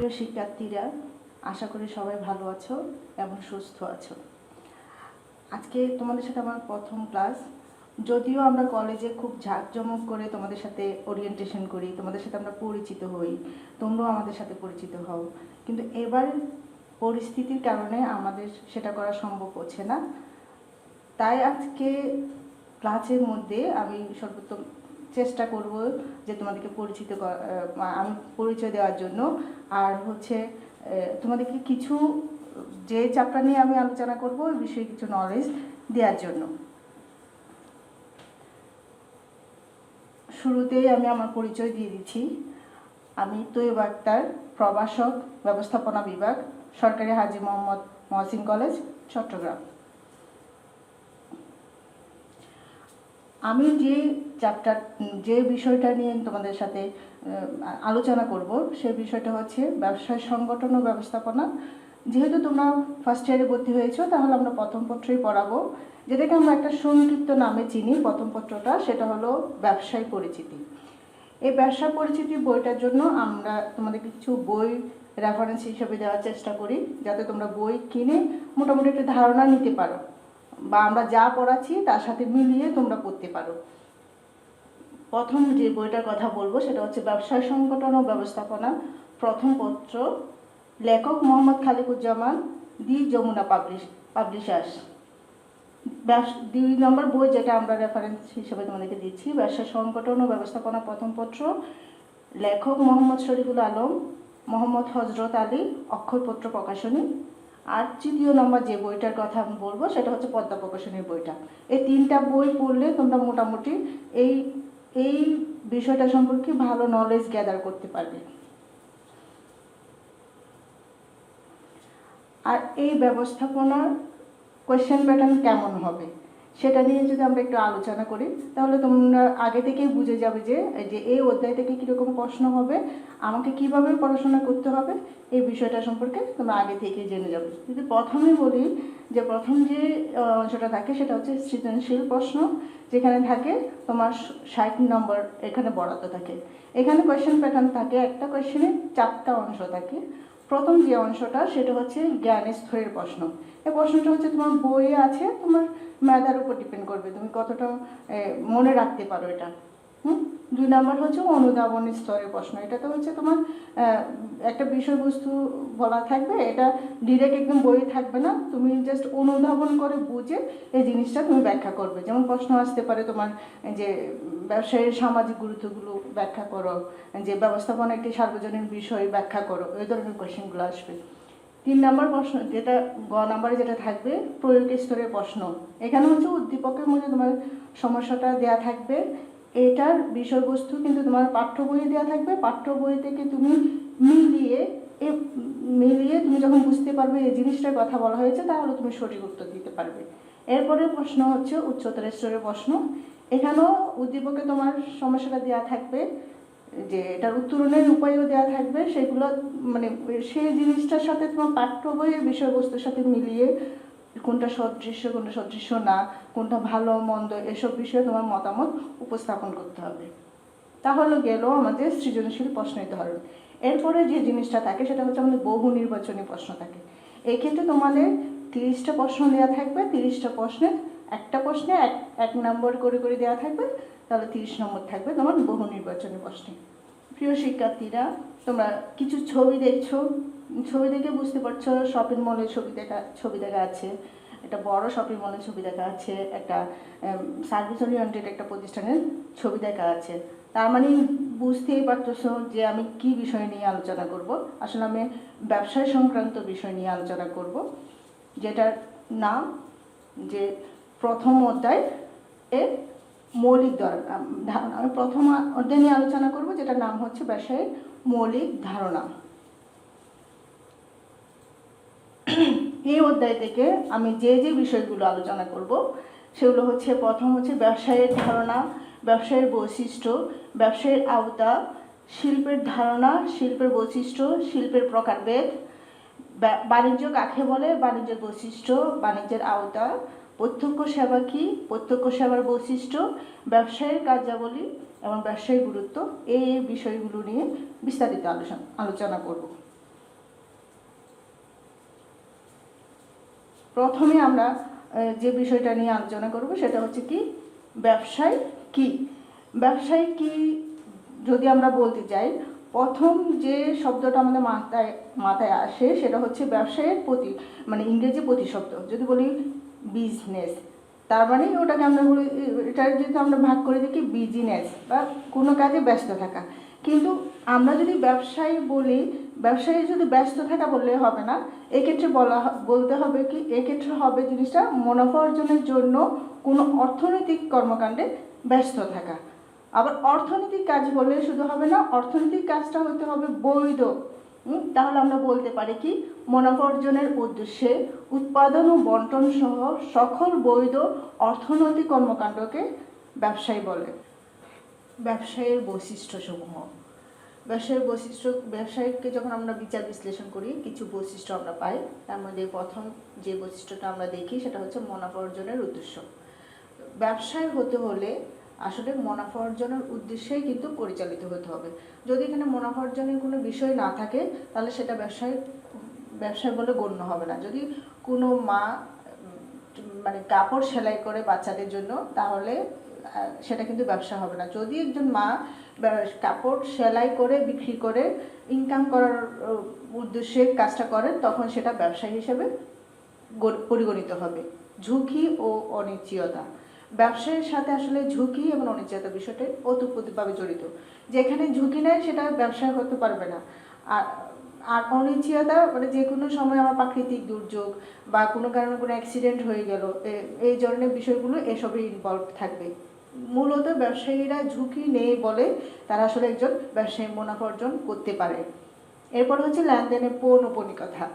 প্রিয় শিক্ষার্থীরা, আশা করি সবাই ভালো আছো এবং সুস্থ আছো। আজকে তোমাদের সাথে আমার প্রথম ক্লাস। যদিও আমরা কলেজে খুব ঝাঁকজমক করে তোমাদের সাথে ওরিয়েন্টেশন করি, তোমাদের সাথে আমরা পরিচিত হই, তোমরাও আমাদের সাথে পরিচিত হও, কিন্তু এবার পরিস্থিতির কারণে আমাদের সেটা করা সম্ভব হচ্ছে না। তাই আজকে ক্লাসের মধ্যে আমি সর্বোত্তম চেষ্টা করব যে তোমাদেরকে আমি পরিচয় দেওয়ার জন্য, আর হচ্ছে তোমাদেরকে কিছু যে চ্যাপ্টার নিয়ে আমি আলোচনা করব ওই বিষয়ে কিছু নলেজ দেওয়ার জন্য। শুরুতেই আমি আমার পরিচয় দিয়ে দিচ্ছি। আমি তৈয়ব আক্তার, প্রভাষক, ব্যবস্থাপনা বিভাগ, সরকারি হাজী মোহাম্মদ মহসিন কলেজ, চট্টগ্রাম। আমি যে বিষয়টা নিয়ে তোমাদের সাথে আলোচনা করব সেই বিষয়টা হচ্ছে ব্যবসায় সংগঠন ও ব্যবস্থাপনা। যেহেতু তোমরা ফার্স্ট ইয়ারে ভর্তি হয়েছো, তাহলে আমরা প্রথম পত্রই পড়াবো, যেটাকে আমরা একটা সংক্ষিপ্ত নামে চিনি। প্রথম পত্রটা সেটা হলো ব্যবসায় পরিচিতি। এই ব্যবসা পরিচিতি বইটার জন্য আমরা তোমাদের কিছু বই রেফারেন্স হিসেবে দেওয়ার চেষ্টা করি, যাতে তোমরা বই কিনে মোটামুটি একটা ধারণা নিতে পারো, বা আমরা যা পড়াচ্ছি তার সাথে মিলিয়ে তোমরা পড়তে পারো। প্রথম যে বইটার কথা বলবো সেটা হচ্ছে ব্যবসায় সংগঠন ও ব্যবস্থাপনা, প্রথম পত্র, লেখক মোহাম্মদ খালিকুজ্জামান, দি যমুনা পাবলিশার্স। 2 নম্বর বই যেটা আমরা রেফারেন্স হিসেবে তোমাদেরকে দিচ্ছি, ব্যবসায় সংগঠন ও ব্যবস্থাপনা, প্রথম পত্র, লেখক মোহাম্মদ শরীফুল আলম, মোহাম্মদ হজরত আলী, অক্ষরপত্র প্রকাশনী। আর 3 নম্বর যে বইটার কথা আমি বলবো সেটা হচ্ছে পদ্মা প্রকাশনীর বইটা। এই 3টা বই পড়লে তোমরা মোটামুটি এই বিষয়টা সম্পর্কে ভালো নলেজ গ্যাদার করতে পারবে। আর এই ব্যবস্থাপনার কোয়েশ্চেন প্যাটার্ন কেমন হবে সেটা নিয়ে যদি আমরা একটু আলোচনা করি, তাহলে তোমরা আগে থেকেই বুঝে যাবে যে এই অধ্যায় থেকে কীরকম প্রশ্ন হবে, আমাকে কিভাবে পড়াশোনা করতে হবে, এই বিষয়টা সম্পর্কে তোমরা আগে থেকেই জেনে যাবে। যদি প্রথমেই বলি যে প্রথম যে অংশটা থাকে সেটা হচ্ছে সৃজনশীল প্রশ্ন, যেখানে থাকে তোমার 60 নম্বর এখানে বরাদ্দ থাকে। এখানে কোয়েশ্চেন প্যাটার্ন থাকে, একটা কোয়েশ্চেনে 4টা অংশ থাকে। প্রথম যে অংশটা সেটা হচ্ছে জ্ঞান স্তরের প্রশ্ন। এই প্রশ্নটা হচ্ছে তোমার বইয়ে আছে, তোমার মেধার উপর ডিপেন্ড করবে তুমি কতটা মনে রাখতে পারো এটা। 2 নম্বর হচ্ছে অনুধাবন স্তরের প্রশ্ন। এটাতে হচ্ছে তোমার একটা বিষয়বস্তু বলা থাকবে, এটা ডিরেক্ট একদম বইয়ে থাকবে না, তুমি জাস্ট অনুধাবন করে বুঝে এই জিনিসটা তুমি ব্যাখ্যা করবে। যেমন প্রশ্ন আসতে পারে তোমার যে ব্যবসায়ের সামাজিক গুরুত্বগুলো ব্যাখ্যা করো, যে ব্যবস্থাপনা একটি সার্বজনীন বিষয় ব্যাখ্যা করো, এই ধরনের কোয়েশ্চেনগুলো আসবে। 3 নম্বর প্রশ্ন যেটা নাম্বারে যেটা থাকবে প্রয়োগ স্তরের প্রশ্ন। এখানে হচ্ছে উদ্দীপকের মধ্যে তোমার সমস্যাটা দেয়া থাকবে, এটার বিষয়বস্তু কিন্তু তোমার পাঠ্য বইয়ে দেওয়া থাকবে। পাঠ্য বই থেকে তুমি মিলিয়ে তুমি যখন বুঝতে পারবে এই জিনিসটার কথা বলা হয়েছে, তাহলে তুমি সঠিক উত্তর দিতে পারবে। এরপরে প্রশ্ন হচ্ছে উচ্চতর স্তরের প্রশ্ন। এখানেও উদ্দীপকে তোমার সমস্যাটা দেওয়া থাকবে, যে এটার উত্তরণের উপায়ও দেওয়া থাকবে, সেগুলো মানে সেই জিনিসটার সাথে তোমার পাঠ্য বইয়ের বিষয়বস্তুর সাথে মিলিয়ে কোনটা সদৃশ্য না, কোনটা ভালো মন্দ, এসব বিষয়ে তোমার মতামত উপস্থাপন করতে হবে। তাহলে গেল আমাদের সৃজনশীল প্রশ্নের ধরন। এরপরে যে জিনিসটা থাকে সেটা হচ্ছে আমাদের বহু নির্বাচনী প্রশ্ন থাকে। এই ক্ষেত্রে তোমাদের 30টা প্রশ্ন দেওয়া থাকবে। 30টা প্রশ্নে একটা প্রশ্নে 1 নম্বর করে দেওয়া থাকবে, তাহলে 30 নম্বর থাকবে তোমার বহু নির্বাচনী প্রশ্নে। প্রিয় শিক্ষার্থীরা, তোমরা কিছু ছবি দেখছো, ছবি দেখে বুঝতে পারছো শপিং মলের ছবি দেখা আছে, একটা বড় শপিং মলের ছবি দেখা আছে, একটা সার্ভিস ওরিয়েন্টেড একটা প্রতিষ্ঠানের ছবি দেখা আছে। তার মানে বুঝতেই পারতেছো যে আমি কি বিষয় নিয়ে আলোচনা করব। আসলে আমি ব্যবসায় সংক্রান্ত বিষয় নিয়ে আলোচনা করব, যেটার নাম যে প্রথম অধ্যায় এর মৌলিক ধারণা। আমি প্রথম অধ্যায় নিয়ে আলোচনা করব, যেটার নাম হচ্ছে ব্যবসায়ের মৌলিক ধারণা। এই অধ্যায় থেকে আমি যে বিষয়গুলো আলোচনা করব সেগুলো হচ্ছে, প্রথম হচ্ছে ব্যবসায়ের ধারণা, ব্যবসায়ের বৈশিষ্ট্য, ব্যবসায়ের আওতা, শিল্পের ধারণা, শিল্পের বৈশিষ্ট্য, শিল্পের প্রকারভেদ, বাণিজ্য কাকে বলে, বাণিজ্যের বৈশিষ্ট্য, বাণিজ্যের আওতা, প্রত্যক্ষ সেবা কি, প্রত্যক্ষ সেবার বৈশিষ্ট্য, ব্যবসায়ের কার্যাবলী এবং ব্যবসায়িক গুরুত্ব, এই বিষয়গুলো নিয়ে বিস্তারিত আলোচনা করব। প্রথমে আমরা যে বিষয়টা নিয়ে আলোচনা করব সেটা হচ্ছে কি, ব্যবসায় কি। ব্যবসায় কি যদি আমরা বলতে চাই, প্রথম যে শব্দটা আমাদের মাথায় আসে সেটা হচ্ছে ব্যবসায়ের মানে ইংরেজি প্রতিশব্দ। যদি বলি বিজনেস, তার মানে ওটাকে আমরা বলি, এটা যদি আমরা ভাগ করে দেখি বিজনেস বা কোনো কাজে ব্যস্ত থাকা। কিন্তু আমরা যদি ব্যবসায়ী বলি, ব্যবসায়ী যদি ব্যস্ত থাকা বললে হবে না, এক্ষেত্রে বলতে হবে কি, এক্ষেত্রে হবে জিনিসটা মুনাফা অর্জনের জন্য কোনো অর্থনৈতিক কর্মকাণ্ডে ব্যস্ত থাকা। আবার অর্থনৈতিক কাজ বললে শুধু হবে না, অর্থনৈতিক কাজটা হতে হবে বৈধ। তাহলে আমরা বলতে পারি কি, মুনাফা অর্জনের উদ্দেশ্যে উৎপাদন ও বন্টন সহ সকল বৈধ অর্থনৈতিক কর্মকাণ্ডকে ব্যবসায়ী বলে। ব্যবসায়ের বৈশিষ্ট্যসমূহ। ব্যবসায়ীকে যখন আমরা বিচার বিশ্লেষণ করি, কিছু বৈশিষ্ট্য আমরা পাই। তার মধ্যে প্রথম যে বৈশিষ্ট্যটা আমরা দেখি সেটা হচ্ছে মুনাফা অর্জনের উদ্দেশ্য। ব্যবসায় হতে হলে আসলে মুনাফা অর্জনের উদ্দেশ্যেই কিন্তু পরিচালিত হতে হবে। যদি এখানে মুনাফা অর্জনের কোনো বিষয় না থাকে তাহলে সেটা ব্যবসায় বলে গণ্য হবে না। যদি কোনো মা মানে কাপড় সেলাই করে বাচ্চাদের জন্য, তাহলে সেটা কিন্তু ব্যবসা হবে না। যদি একজন মা কাপড় সেলাই করে বিক্রি করে ইনকাম করার উদ্দেশ্যে কাজটা করেন, তখন সেটা ব্যবসায়ী হিসেবে পরিগণিত হবে। ঝুঁকি ও অনিশ্চয়তা। ব্যবসায়ের সাথে আসলে ঝুঁকি এবং অনিশ্চয়তা বিষয়টা ওতপ্রোতভাবে জড়িত। যেখানে ঝুঁকি নেই সেটা ব্যবসায় করতে পারবে না। আর অনিশ্চয়তা মানে যে কোনো সময় আমার প্রাকৃতিক দুর্যোগ বা কোনো কারণে কোনো অ্যাক্সিডেন্ট হয়ে গেল, এই ধরনের বিষয়গুলো এসবই ইনভলভ থাকবে। মূলত ব্যবসায়ীরা ঝুঁকি নেই বলে তারা আসলে একজন ব্যবসায়ী মুনাফা অর্জন করতে পারে। এরপর হচ্ছে লেনদেনের পৌনঃপুনিকতা।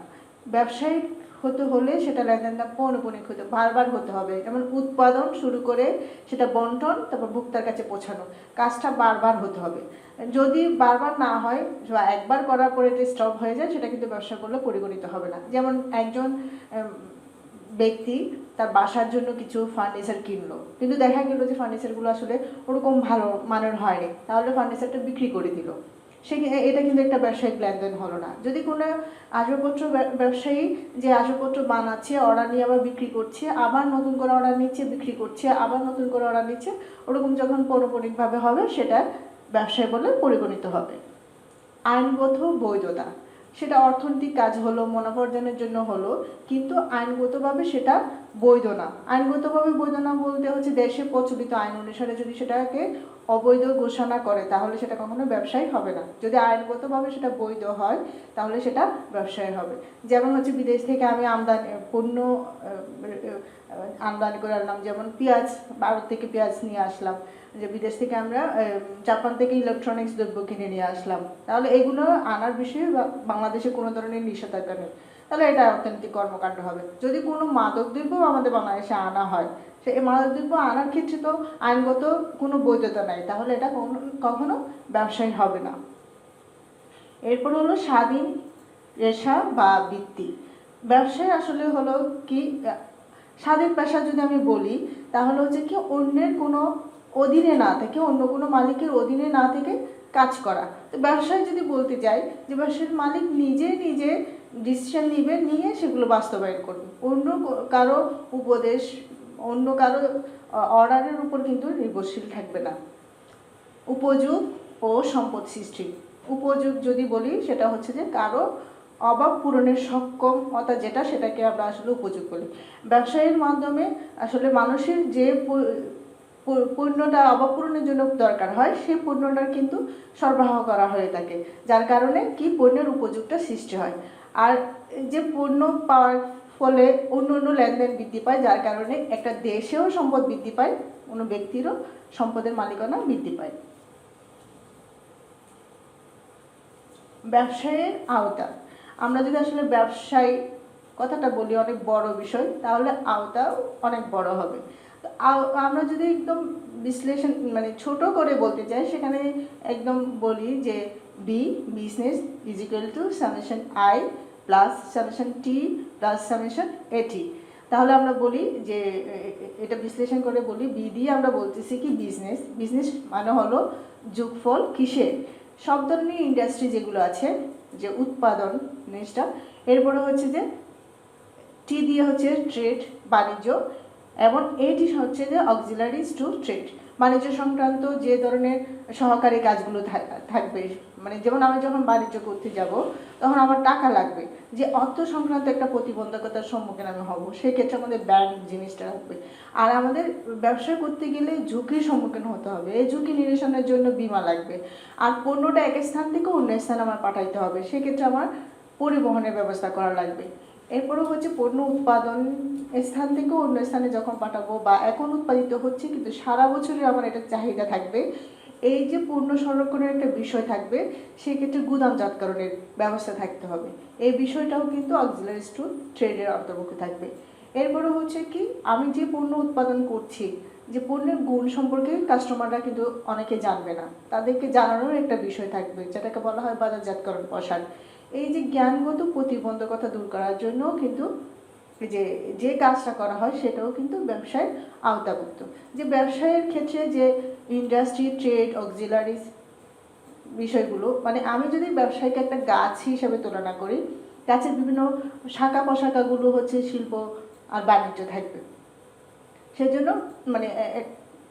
ব্যবসায়িক হতে হলে সেটা লেনদেনটা পৌনঃপুনিক হতে বারবার হতে হবে। যেমন উৎপাদন শুরু করে সেটা বন্টন, তারপর ভোক্তার কাছে পৌঁছানো, কাজটা বারবার হতে হবে। যদি বারবার না হয় বা একবার করার পরে এটা স্টপ হয়ে যায়, সেটা কিন্তু ব্যবসা করলে পরিগণিত হবে না। যেমন একজন ব্যক্তি তার বাসার জন্য কিছু ফার্নিচার কিনলো, কিন্তু দেখা গেল যে ফার্নিচারগুলো আসলে ওরকম ভালো মানের হয়নি, তাহলে ফার্নিচারটা বিক্রি করে দিল। এটা কিন্তু একটা ব্যবসায়িক লেনদেন হলো না। যদি কোনো আসবাবপত্র ব্যবসায়ী যে আসবাবপত্র বানাচ্ছে, অর্ডার নিয়ে আবার বিক্রি করছে, আবার নতুন করে অর্ডার নিচ্ছে, বিক্রি করছে, আবার নতুন করে অর্ডার নিচ্ছে, ওরকম যখন পৌনঃপুনিকভাবে হবে সেটা ব্যবসায় বলে পরিগণিত হবে। আইনগত বৈধতা। সেটা অর্থনৈতিক কাজ হলো, মুনাফা অর্জনের জন্য হলো, কিন্তু আইনগতভাবে সেটা বৈধ না। আইনগতভাবে বৈধ না বলতে হচ্ছে দেশে প্রচলিত আইন অনুসারে যদি সেটাকে অবৈধ ঘোষণা করে তাহলে সেটা কখনো ব্যবসায়ী হবে না। যদি আইনগতভাবে সেটা বৈধ হয় তাহলে সেটা ব্যবসায়ী হবে। যেমন হচ্ছে বিদেশ থেকে আমি পণ্য আমদানি করে আনলাম, যেমন পেঁয়াজ, ভারত থেকে পেঁয়াজ নিয়ে আসলাম, যে বিদেশ থেকে আমরা জাপান থেকে ইলেকট্রনিক্স দ্রব্য কিনে নিয়ে আসলাম, তাহলে এগুলো আনার বিষয়ে বাংলাদেশে কোনো ধরনের নিষেধাজ্ঞা নেই, তাহলে এটা অর্থনৈতিক কর্মকাণ্ড হবে। যদি কোনো মাদক দ্রব্য আমাদের বাংলাদেশে আনা হয়, সে মাদক দ্রব্য আনার ক্ষেত্রে তো আইনগত কোনো বৈধতা নাই, তাহলে এটা কখনো ব্যবসায়ী হবে না। এরপর হলো স্বাধীন পেশা বা বৃত্তি। ব্যবসায় আসলে হলো কি, স্বাধীন পেশা যদি আমি বলি তাহলে হচ্ছে কি, অন্যের কোনো অধীনে না থেকে, অন্য কোনো মালিকের অধীনে না থেকে কাজ করা। তো ব্যবসায় যদি বলতে যাই যে ব্যবসায়ীর মালিক নিজে ডিসিশন নিয়ে সেগুলো বাস্তবায়ন করবে, অন্য কারো উপদেশ, অন্য কারো অর্ডারের উপর কিন্তু নির্ভরশীল থাকবে না। উপযোগ ও সম্পদ সৃষ্টি। উপযোগ যদি বলি সেটা হচ্ছে যে কারো অভাব পূরণের সক্ষমতা যেটা, সেটাকে আমরা আসলে উপযোগ বলি। ব্যবসায়ের মাধ্যমে আসলে মানুষের যে পণ্যটা অভাব পূরণের জন্য দরকার হয়, সেই পণ্যটার কিন্তু সরবরাহ করা হয়ে থাকে, যার কারণে কি পণ্যের উপযোগটা সৃষ্টি হয়। আর যে পণ্য পাওয়ার ফলে অন্য লেনদেন বৃদ্ধি পায়, যার কারণে একটা দেশেও সম্পদ বৃদ্ধি পায়, কোনো ব্যক্তিরও সম্পদের মালিকানা বৃদ্ধি পায়। ব্যবসায়ের আওতা। আমরা যদি আসলে ব্যবসায় কথাটা বলি অনেক বড় বিষয়, তাহলে আওতাও অনেক বড় হবে। তো আমরা যদি একদম বিশ্লেষণ মানে ছোট করে বলতে চাই, সেখানে একদম বলি যে business is equal to summation I plus summation T plus summation এটি। তাহলে আমরা বলি যে এটা বিশ্লেষণ করে বলি, বি দিয়ে আমরা বলতেছি কি বিজনেস মানে হলো যোগফল কিসের, সব ধরনের ইন্ডাস্ট্রি যেগুলো আছে, যে উৎপাদন জিনিসটা, এরপরে হচ্ছে যে টি দিয়ে হচ্ছে ট্রেড, বাণিজ্য, এবং এটি হচ্ছে যে অক্সিলারিজ টু ট্রেড, বাণিজ্য সংক্রান্ত যে ধরনের সহকারী কাজগুলো থাকবে। মানে যেমন আমি যখন বাণিজ্য করতে যাব তখন আমার টাকা লাগবে, যে অর্থ সংক্রান্ত একটা প্রতিবন্ধকতার সম্মুখীন আমি হব, সেক্ষেত্রে আমাদের ব্যাংক জিনিসটা রাখবে। আর আমাদের ব্যবসা করতে গেলে ঝুঁকির সম্মুখীন হতে হবে, এই ঝুঁকি নিরসনের জন্য বিমা লাগবে। আর পণ্যটা এক স্থান থেকে অন্য স্থানে আমার পাঠাইতে হবে, সেক্ষেত্রে আমার পরিবহনের ব্যবস্থা করা লাগবে। এরপরও হচ্ছে পণ্য উৎপাদন স্থান থেকে অন্য স্থানে যখন পাঠাবো, বা এখন উৎপাদিত হচ্ছে কিন্তু সারা বছরই আমার এটা চাহিদা থাকবে, এই যে পণ্য সংরক্ষণের একটা বিষয় থাকবে, সেক্ষেত্রে গুদামজাতকরণের ব্যবস্থা থাকতে হবে। এই বিষয়টাও কিন্তু অক্সিলারিজ টু ট্রেডের অন্তর্ভুক্ত থাকবে। এরপরে হচ্ছে কি, আমি যে পণ্য উৎপাদন করছি, যে পণ্যের গুণ সম্পর্কে কাস্টমাররা কিন্তু অনেকে জানবে না, তাদেরকে জানানোর একটা বিষয় থাকবে, যেটাকে বলা হয় বাজারজাতকরণ প্রসার। এই যে জ্ঞানগত প্রতিবন্ধকতা দূর করার জন্য কিন্তু যে কাজটা করা হয় সেটাও কিন্তু ব্যবসায়ের আওতাভুক্ত। যে ব্যবসায়ের ক্ষেত্রে যে ইন্ডাস্ট্রি, ট্রেড, অক্সিলারিজ বিষয়গুলো, মানে আমি যদি ব্যবসায়কে একটা গাছ হিসাবে তুলনা করি, গাছের বিভিন্ন শাখা প্রশাখাগুলো হচ্ছে শিল্প আর বাণিজ্য থাকবে। সেজন্য মানে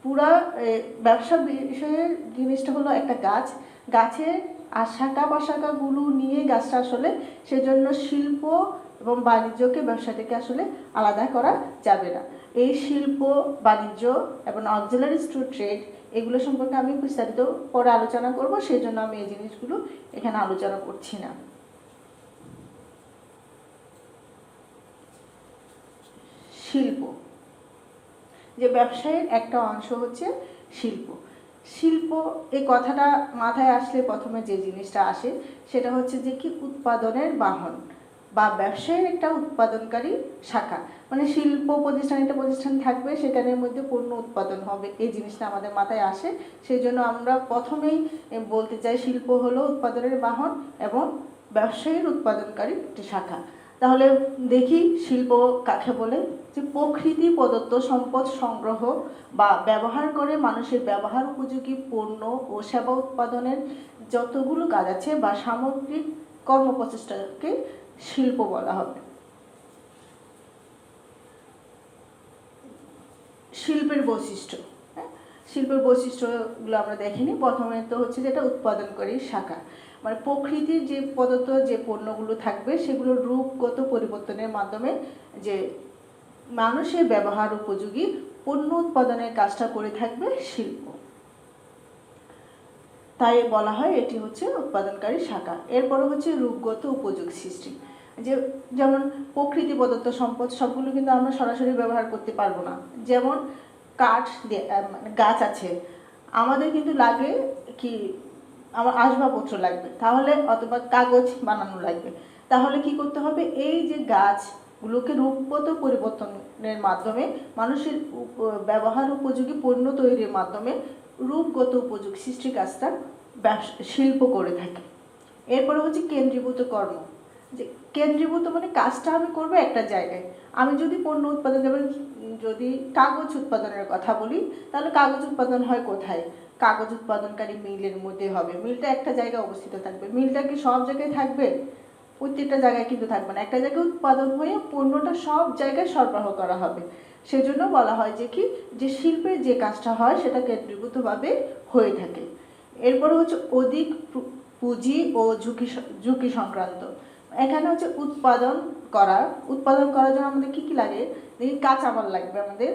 পুরা ব্যবসা বিষয়ের জিনিসটা হলো একটা গাছ, গাছের আর শাখা প্রশাখাগুলো নিয়ে গাছটা আসলে, সেজন্য শিল্প এবং বাণিজ্যকে ব্যবসা থেকে আসলে আলাদা করা যাবে না। এই শিল্প, বাণিজ্য এবং অক্সিলারিজ টু ট্রেড, এগুলো সম্পর্কে আমি বিস্তারিত পরে আলোচনা করব, সেই জন্য আমি এই জিনিসগুলো এখানে আলোচনা করছি না। শিল্প, যে ব্যবসায়ের একটা অংশ হচ্ছে শিল্প। শিল্প এই কথাটা মাথায় আসলে প্রথমে যে জিনিসটা আসে সেটা হচ্ছে যে কি, উৎপাদনের বাহন বা ব্যবসায়ের একটা উৎপাদনকারী শাখা। মানে শিল্প প্রতিষ্ঠান, একটা প্রতিষ্ঠান থাকবে, সেখানের মধ্যে পণ্য উৎপাদন হবে, এই জিনিসটা আমাদের মাথায় আসে। সেই জন্য আমরা প্রথমেই বলতে চাই শিল্প হলো উৎপাদনের বাহন এবং ব্যবসায়ের উৎপাদনকারী একটি শাখা। তাহলে দেখি শিল্প কাকে বলে। যে প্রকৃতি প্রদত্ত সম্পদ সংগ্রহ বা ব্যবহার করে মানুষের ব্যবহার উপযোগী পণ্য ও সেবা উৎপাদনের যতগুলো কাজ আছে বা সামগ্রিক কর্মপ্রচেষ্টাকে শিল্প বলা হবে। শিল্পের বৈশিষ্ট্য, শিল্পের বৈশিষ্ট্যগুলো আমরা দেখিনি। প্রথমে তো হচ্ছে যেটা উৎপাদনকারী শাখা, মানে প্রকৃতির যে প্রদত্ত যে পণ্যগুলো থাকবে সেগুলোর রূপগত পরিবর্তনের মাধ্যমে যে মানুষের ব্যবহার উপযোগী পণ্য উৎপাদনের কাজটা করে থাকবে শিল্প, তাই বলা হয় এটি হচ্ছে উৎপাদনকারী শাখা। এরপরে হচ্ছে রূপগত উপযোগ সৃষ্টি, যেমন প্রকৃতি প্রদত্ত সম্পদ সবগুলো কিন্তু আমরা সরাসরি ব্যবহার করতে পারবো না। যেমন কাঠ, গাছ আছে, আমাদের কিন্তু লাগে কি, আমার আসবাবপত্র লাগবে, তাহলে অথবা কাগজ বানানো লাগবে, তাহলে কি করতে হবে, এই যে গাছগুলোকে রূপগত পরিবর্তনের মাধ্যমে মানুষের ব্যবহার উপযোগী পণ্য তৈরির মাধ্যমে রূপগত উপযোগ সৃষ্টির কাজটা শিল্প করে থাকে। এরপরে হচ্ছে কেন্দ্রীভূত কর্ম, যে কেন্দ্রীভূত মানে কাজটা আমি করবো একটা জায়গায়। আমি যদি পণ্য উৎপাদন, যেমন যদি কাগজ উৎপাদনের কথা বলি, তাহলে কাগজ উৎপাদন হয় কোথায়, কাগজ উৎপাদনকারী মিলের মধ্যে হবে। মিলটা একটা জায়গায় অবস্থিত থাকবে। মিলটা কি সব জায়গায় থাকবে? প্রত্যেকটা জায়গায় কিন্তু থাকবে না। একটা জায়গায় উৎপাদন হয়ে পণ্যটা সব জায়গায় সরবরাহ করা হবে। সেজন্য বলা হয় যে কি, যে শিল্পের যে কাজটা হয় সেটা কেন্দ্রীভূতভাবে হয়ে থাকে। এরপরে হচ্ছে অধিক পুঁজি ও ঝুঁকি সংক্রান্ত। এখানে হচ্ছে উৎপাদন করার জন্য আমাদের কি কি লাগে, দেখি কাঁচামাল লাগবে, আমাদের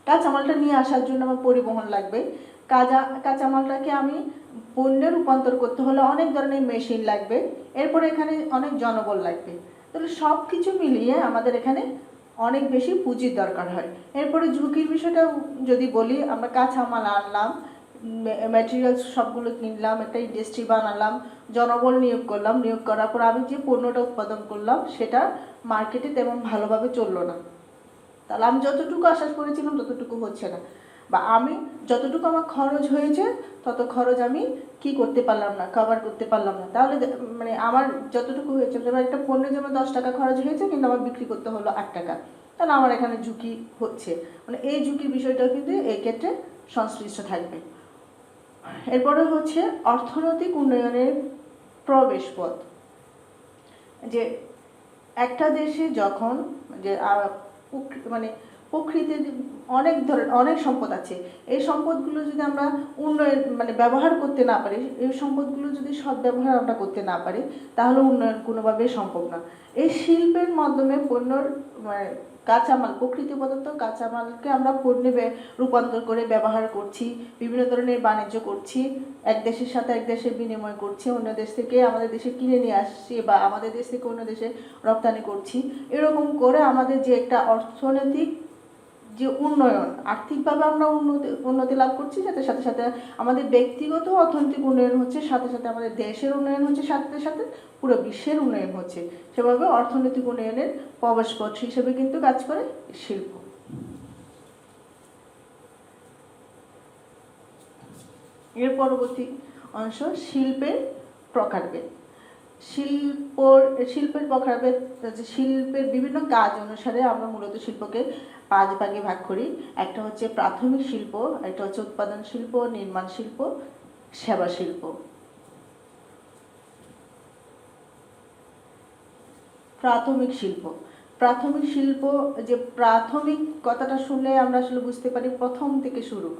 কাঁচামালটা নিয়ে আসার জন্য আমার পরিবহন লাগবে। কাঁচামালটাকে আমি পণ্যে রূপান্তর করতে হলে অনেক ধরনের মেশিন লাগবে। এরপরে এখানে অনেক জনবল লাগবে। তাহলে সব কিছু মিলিয়ে আমাদের এখানে অনেক বেশি পুঁজির দরকার হয়। এরপরে ঝুঁকির বিষয়টা যদি বলি, আমরা কাঁচামাল আনলাম, ম্যাটেরিয়ালস সবগুলো কিনলাম, একটা ইন্ডাস্ট্রি বানালাম, জনবল নিয়োগ করলাম, নিয়োগ করার পর আমি যে পণ্যটা উৎপাদন করলাম সেটা মার্কেটে তেমন ভালোভাবে চললো না, তাহলে আমি যতটুকু আশা করেছিলাম ততটুকু হচ্ছে না, বা আমি যতটুকু আমার খরচ হয়েছে তত খরচ আমি কি করতে পারলাম না, কভার করতে পারলাম না। তাহলে মানে আমার যতটুকু হয়েছে, যেমন একটা পণ্যের জন্য 10 টাকা খরচ হয়েছে কিন্তু আমার বিক্রি করতে হলো 8 টাকা, তাহলে আমার এখানে ঝুঁকি হচ্ছে। মানে এই ঝুঁকির বিষয়টাও কিন্তু এই ক্ষেত্রে সংশ্লিষ্ট থাকবে। এরপরে হচ্ছে অর্থনৈতিক উন্নয়নের প্রবেশ পথ, যে একটা দেশে যখন যে মানে প্রকৃতির অনেক সম্পদ আছে, এই সম্পদগুলো যদি আমরা উন্নয়ন মানে ব্যবহার করতে না পারি, এই সম্পদগুলো যদি সদ্ব্যবহার আমরা করতে না পারি, তাহলে উন্নয়ন কোনোভাবেই সম্ভব না। এই শিল্পের মাধ্যমে পণ্যর মানে কাঁচামাল, প্রকৃতি প্রদত্ত কাঁচামালকে আমরা পণ্যে রূপান্তর করে ব্যবহার করছি, বিভিন্ন ধরনের বাণিজ্য করছি, এক দেশের সাথে এক দেশের বিনিময় করছি, অন্য দেশ থেকে আমাদের দেশে কিনে নিয়ে আসছি বা আমাদের দেশ থেকে অন্য দেশে রপ্তানি করছি। এরকম করে আমাদের যে একটা অর্থনৈতিক যে উন্নয়ন, আর্থিকভাবে আমরা উন্নতি লাভ করছি, সাথে সাথে সাথে আমাদের ব্যক্তিগত অর্থনৈতিক উন্নয়ন হচ্ছে, সাথে সাথে আমাদের দেশের উন্নয়ন হচ্ছে, সাথে সাথে পুরো বিশ্বের উন্নয়ন হচ্ছে। সেভাবে অর্থনৈতিক উন্নয়নের প্রবেশপথ হিসেবে কিন্তু কাজ করে শিল্প। এর পরবর্তী অংশ শিল্পের প্রকারভেদ। শিল্পের প্রকারভেদ, শিল্পের বিভিন্ন কাজ অনুসারে আমরা মূলত শিল্পকে 5 ভাগে ভাগ করি। একটা হচ্ছে প্রাথমিক শিল্প, একটা হচ্ছে উৎপাদন শিল্প, নির্মাণ শিল্প, সেবা শিল্প। প্রাথমিক শিল্প, প্রাথমিক শিল্প, যে প্রাথমিক কথাটা শুনলে আমরা আসলে বুঝতে পারি প্রথম থেকে শুরু,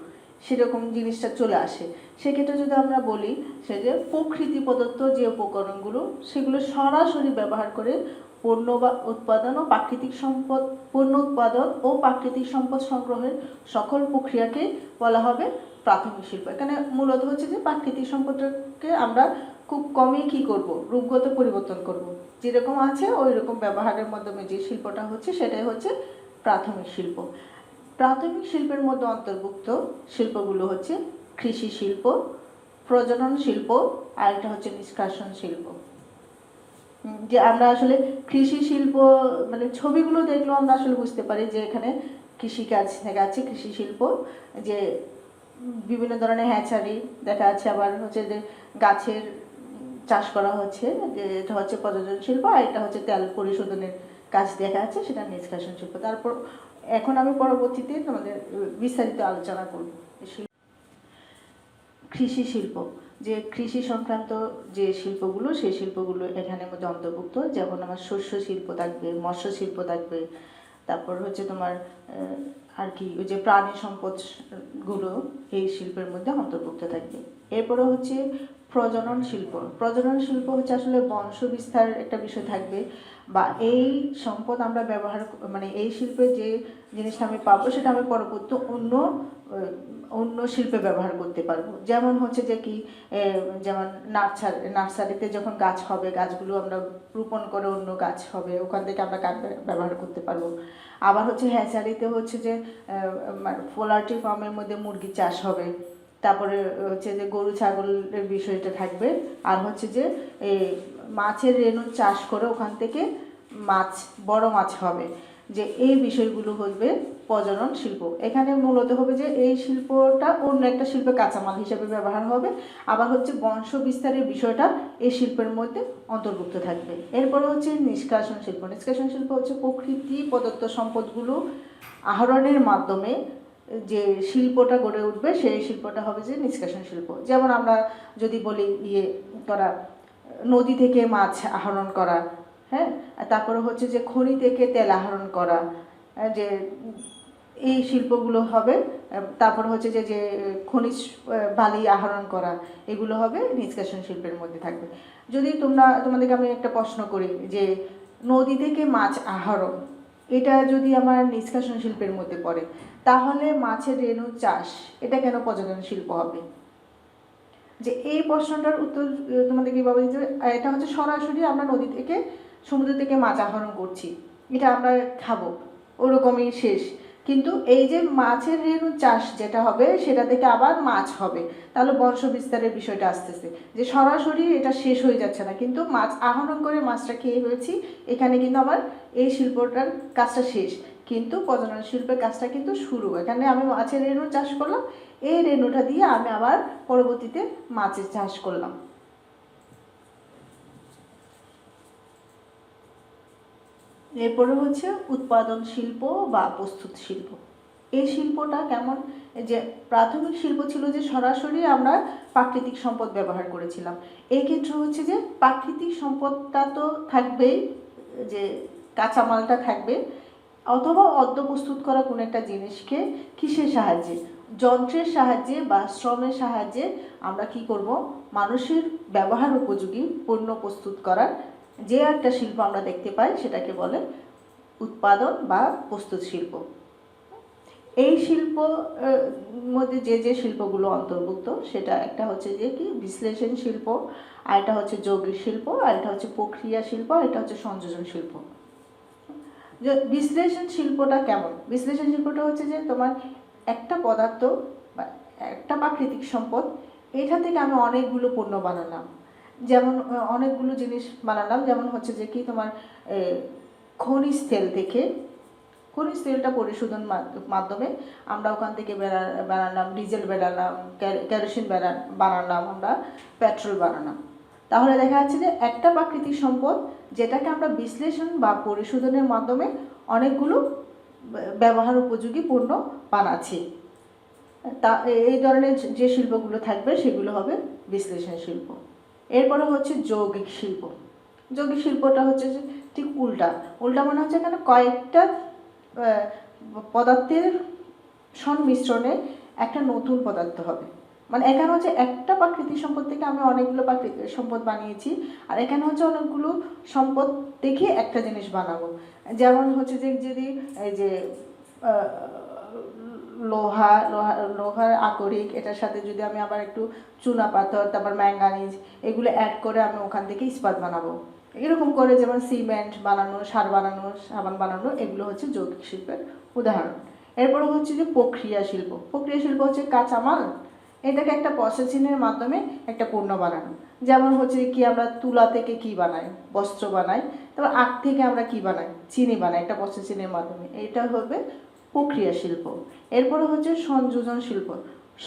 সেরকম জিনিসটা চলে আসে। সেক্ষেত্রে যদি আমরা বলি সে যে প্রকৃতি প্রদত্ত যে উপকরণগুলো, সেগুলো সরাসরি ব্যবহার করে পণ্য বা উৎপাদন ও প্রাকৃতিক সম্পদ, পণ্য উৎপাদন ও প্রাকৃতিক সম্পদ সংগ্রহের সকল প্রক্রিয়াকে বলা হবে প্রাথমিক শিল্প। এখানে মূলত হচ্ছে যে প্রাকৃতিক সম্পদকে আমরা খুব কমই কী করব, রূপগত পরিবর্তন করব, যেরকম আছে ওই রকম ব্যবহারের মাধ্যমে যে শিল্পটা হচ্ছে সেটাই হচ্ছে প্রাথমিক শিল্প। প্রাথমিক শিল্পের মধ্যে অন্তর্ভুক্ত শিল্পগুলো হচ্ছে কৃষি শিল্প, প্রজনন শিল্প, আর একটা হচ্ছে নিষ্কাশন শিল্প। যে আমরা আসলে কৃষি শিল্প মানে ছবিগুলো দেখলেও আমরা আসলে বুঝতে পারি যে এখানে কৃষিকাজ দেখা যাচ্ছে, কৃষি শিল্প, যে বিভিন্ন ধরনের হ্যাচারি দেখা যাচ্ছে, আবার হচ্ছে যে গাছের চাষ করা হচ্ছে, যে এটা হচ্ছে প্রযোজন শিল্প, আর এটা হচ্ছে তেল পরিশোধনের কাজ দেখা যাচ্ছে, সেটা নিষ্কাশন শিল্প। তারপর এখন আমি পরবর্তীতে তোমাদের বিস্তারিত আলোচনা করব। কৃষি শিল্প, যে কৃষি সংক্রান্ত যে শিল্পগুলো, সেই শিল্পগুলো এখানের মধ্যে অন্তর্ভুক্ত। যেমন আমার শস্য শিল্প থাকবে, মৎস্য শিল্প থাকবে, তারপর হচ্ছে তোমার আর কি ওই যে প্রাণী সম্পদগুলো এই শিল্পের মধ্যে অন্তর্ভুক্ত থাকবে। এরপরে হচ্ছে প্রজনন শিল্প। প্রজনন শিল্প হচ্ছে আসলে বংশ বিস্তার একটা বিষয় থাকবে, বা এই সম্পদ আমরা ব্যবহার মানে এই শিল্পে যে জিনিসটা আমি পাবো সেটা আমি পরবর্তী অন্য শিল্পে ব্যবহার করতে পারবো। যেমন হচ্ছে যে কি, যেমন নার্সারিতে যখন গাছ হবে, গাছগুলো আমরা রোপণ করে অন্য গাছ হবে, ওখান থেকে আমরা কাঠ ব্যবহার করতে পারবো। আবার হচ্ছে হ্যাচারিতে হচ্ছে যে পোল্ট্রি ফার্মের মধ্যে মুরগি চাষ হবে, তারপরে হচ্ছে যে গরু ছাগলের বিষয়টা থাকবে, আর হচ্ছে যে মাছের রেণু চাষ করে ওখান থেকে মাছ, বড় মাছ হবে, যে এই বিষয়গুলো হবে প্রজনন শিল্প। এখানে মূলত হবে যে এই শিল্পটা অন্য একটা শিল্পে কাঁচামাল হিসেবে ব্যবহার হবে। আবার হচ্ছে বংশ বিস্তারের বিষয়টা এই শিল্পের মধ্যে অন্তর্ভুক্ত থাকবে। এরপরে হচ্ছে নিষ্কাশন শিল্প। নিষ্কাশন শিল্প হচ্ছে প্রকৃতি প্রদত্ত সম্পদগুলো আহরণের মাধ্যমে যে শিল্পটা গড়ে উঠবে, সেই শিল্পটা হবে যে নিষ্কাশন শিল্প। যেমন আমরা যদি বলি করা, নদী থেকে মাছ আহরণ করা, হ্যাঁ, তারপরে হচ্ছে যে খনি থেকে তেল আহরণ করা, যে এই শিল্পগুলো হবে। তারপর হচ্ছে যে যে খনিজ বালি আহরণ করা, এগুলো হবে নিষ্কাশন শিল্পের মধ্যে থাকবে। যদি তোমাদেরকে আমি একটা প্রশ্ন করি যে নদী থেকে মাছ আহরণ, এটা যদি আমার নিষ্কাশন শিল্পের মধ্যে পড়ে, তাহলে মাছের রেণু চাষ এটা কেন প্রজনন শিল্প হবে? যে এই প্রশ্নটার উত্তর তোমাদের কীভাবে দিতে হবে? এটা হচ্ছে সরাসরি আমরা নদী থেকে, সমুদ্র থেকে মাছ আহরণ করছি, এটা আমরা খাবো, ওরকমই শেষ। কিন্তু এই যে মাছের রেণু চাষ যেটা হবে, সেটা থেকে আবার মাছ হবে, তাহলে বংশ বিস্তারের বিষয়টা আসতেছে, যে সরাসরি এটা শেষ হয়ে যাচ্ছে না, কিন্তু মাছ আহরণ করে মাছটা খেয়ে হয়েছি, এখানে কিন্তু আবার এই শিল্পটার কাজটা শেষ, কিন্তু প্রজনন শিল্পের কাজটা কিন্তু শুরু। এখানে আমি মাছের রেণু চাষ করলাম, এই রেণুটা দিয়ে আমি আবার পরবর্তীতে মাছের চাষ করলাম। এরপরে হচ্ছে উৎপাদন শিল্প বা প্রস্তুত শিল্প। এই শিল্পটা কেমন, যে প্রাথমিক শিল্প ছিল যে সরাসরি আমরা প্রাকৃতিক সম্পদ ব্যবহার করেছিলাম। এই ক্ষেত্রে হচ্ছে যে প্রাকৃতিক সম্পদটা তো থাকবেই, যে কাঁচামালটা থাকবে, অথবা অদ্য প্রস্তুত করা কোনো একটা জিনিসকে কিসের সাহায্যে, যন্ত্রের সাহায্যে বা শ্রমের সাহায্যে আমরা কি করব, মানুষের ব্যবহার উপযোগী পণ্য প্রস্তুত করার যে একটা শিল্প আমরা দেখতে পাই সেটাকে বলে উৎপাদন বা প্রস্তুত শিল্প। এই শিল্প মধ্যে যে যে শিল্পগুলো অন্তর্ভুক্ত সেটা একটা হচ্ছে যে কি বিশ্লেষণ শিল্প, আর এটা হচ্ছে যৌগিক শিল্প, আর এটা হচ্ছে প্রক্রিয়া শিল্প, আর এটা হচ্ছে সংযোজন শিল্প। যে বিশ্লেষণ শিল্পটা কেমন, বিশ্লেষণ শিল্পটা হচ্ছে যে তোমার একটা পদার্থ বা একটা প্রাকৃতিক সম্পদ, এটা থেকে আমি অনেকগুলো পণ্য বানালাম, যেমন অনেকগুলো জিনিস বানালাম, যেমন হচ্ছে যে কি তোমার খনিজ তেল থেকে, খনিজ তেলটা পরিশোধন মাধ্যমে আমরা ওখান থেকে বানালাম ডিজেল, বানালাম কেরোসিন, বানালাম আমরা পেট্রোল বানালাম। তাহলে দেখা যাচ্ছে যে একটা প্রাকৃতিক সম্পদ যেটাকে আমরা বিশ্লেষণ বা পরিশোধনের মাধ্যমে অনেকগুলো ব্যবহার উপযোগী পণ্য বানাচ্ছি। তা এই ধরনের যে শিল্পগুলো থাকবে সেগুলো হবে বিশ্লেষণ শিল্প। এরপরে হচ্ছে যৌগিক শিল্প। যৌগিক শিল্পটা হচ্ছে যে ঠিক উল্টা মানে হচ্ছে এখানে কয়েকটা পদার্থের সংমিশ্রণে একটা নতুন পদার্থ হবে। মানে এখানে হচ্ছে একটা প্রাকৃতিক সম্পদ থেকে আমি অনেকগুলো প্রাকৃতিক সম্পদ বানিয়েছি, আর এখানে হচ্ছে অনেকগুলো সম্পদ দেখে একটা জিনিস বানাবো। যেমন হচ্ছে যে যদি এই যে লোহার আকরিক, এটার সাথে যদি আমি আবার একটু চুনা পাথর, তারপর ম্যাঙ্গানিজ, এগুলো অ্যাড করে আমি ওখান থেকে ইস্পাত বানাবো। এরকম করে যেমন সিমেন্ট বানানো, সার বানানো, সাবান বানানো, এগুলো হচ্ছে যৌগিক শিল্পের উদাহরণ। এরপরে হচ্ছে যে প্রক্রিয়া শিল্প। প্রক্রিয়া শিল্প হচ্ছে কাঁচামাল, এটাকে একটা প্রসেসিংয়ের মাধ্যমে একটা পণ্য বানানো। যেমন হচ্ছে কি আমরা তুলা থেকে কি বানাই, বস্ত্র বানাই, তারপর আখ থেকে আমরা কি বানাই, চিনি বানাই, একটা প্রসেসিংয়ের মাধ্যমে, এটা হবে প্রক্রিয়া শিল্প। এরপরে হচ্ছে সংযোজন শিল্প।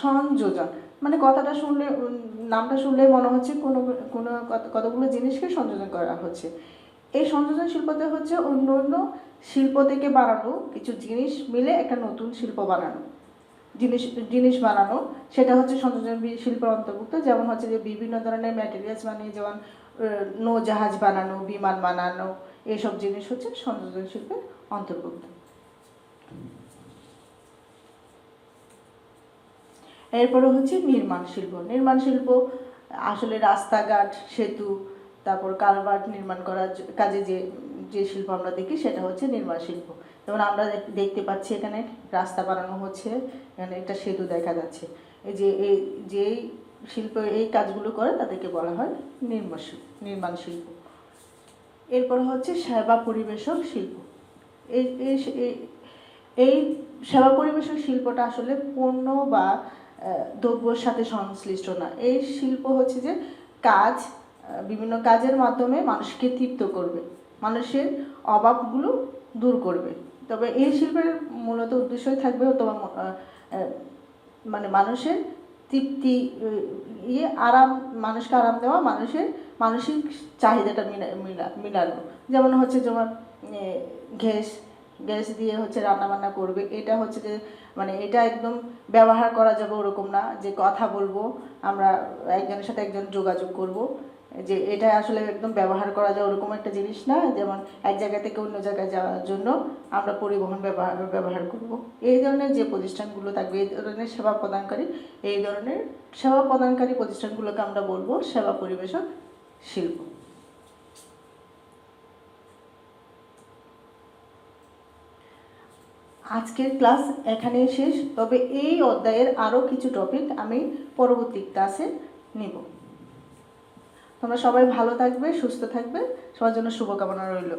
সংযোজন মানে কথাটা শুনলে, নামটা শুনলে মনে হচ্ছে কতগুলো জিনিসকে সংযোজন করা হচ্ছে। এই সংযোজন শিল্পতে হচ্ছে অন্য অন্য শিল্প থেকে বানানো কিছু জিনিস মিলে একটা নতুন শিল্প বানানো, জিনিস বানানো, সেটা হচ্ছে সংযোজন শিল্পের অন্তর্ভুক্ত। যেমন হচ্ছে যে বিভিন্ন ধরনের ম্যাটেরিয়ালস বানিয়ে, যেমন নৌজাহাজ বানানো, বিমান বানানো, এইসব জিনিস হচ্ছে সংযোজন শিল্পের অন্তর্ভুক্ত। এরপরে হচ্ছে নির্মাণ শিল্প। নির্মাণ শিল্প আসলে রাস্তাঘাট, সেতু, তারপর কালভার্ট নির্মাণ করার কাজে যে শিল্প আমরা দেখি সেটা হচ্ছে নির্মাণ শিল্প। যেমন আমরা দেখতে পাচ্ছি এখানে রাস্তা বানানো হচ্ছে, এখানে একটা সেতু দেখা যাচ্ছে। যেই শিল্প এই কাজগুলো করে তাদেরকে বলা হয় নির্মাণ শিল্প। এরপর হচ্ছে সেবা পরিবেশক শিল্প। এই সেবা পরিবেশক শিল্পটা আসলে পণ্য বা দ্রব্যর সাথে সংশ্লিষ্ট না। এই শিল্প হচ্ছে যে বিভিন্ন কাজের মাধ্যমে মানুষকে তৃপ্ত করবে, মানুষের অভাবগুলো দূর করবে। তবে এই শিল্পের মূলত উদ্দেশ্যই থাকবে তোমার মানে মানুষের তৃপ্তি, মানুষকে আরাম দেওয়া, মানসিক চাহিদাটা মিলানো। যেমন হচ্ছে যেমন গ্যাস দিয়ে হচ্ছে রান্নাবান্না করবে, এটা হচ্ছে যে মানে এটা একদম ব্যবহার করা যাবে ওরকম না, যে কথা বলবো আমরা একজনের সাথে একজন যোগাযোগ করব, যে এটা আসলে একদম ব্যবহার করা যায় ওরকম একটা জিনিস না। যেমন এক জায়গা থেকে অন্য জায়গায় যাওয়ার জন্য আমরা পরিবহন ব্যবহার করব। এই ধরনের যে প্রতিষ্ঠানগুলো থাকবে, এই ধরনের সেবা প্রদানকারী প্রতিষ্ঠানগুলোকে আমরা বলবো সেবা পরিবেশক শিল্প। আজকের ক্লাস এখানেই শেষ। তবে এই অধ্যায়ের আরও কিছু টপিক আমি পরবর্তী ক্লাসে নিব। তোমরা সবাই ভালো থাকবে, সুস্থ থাকবে, সবার জন্য শুভকামনা রইল।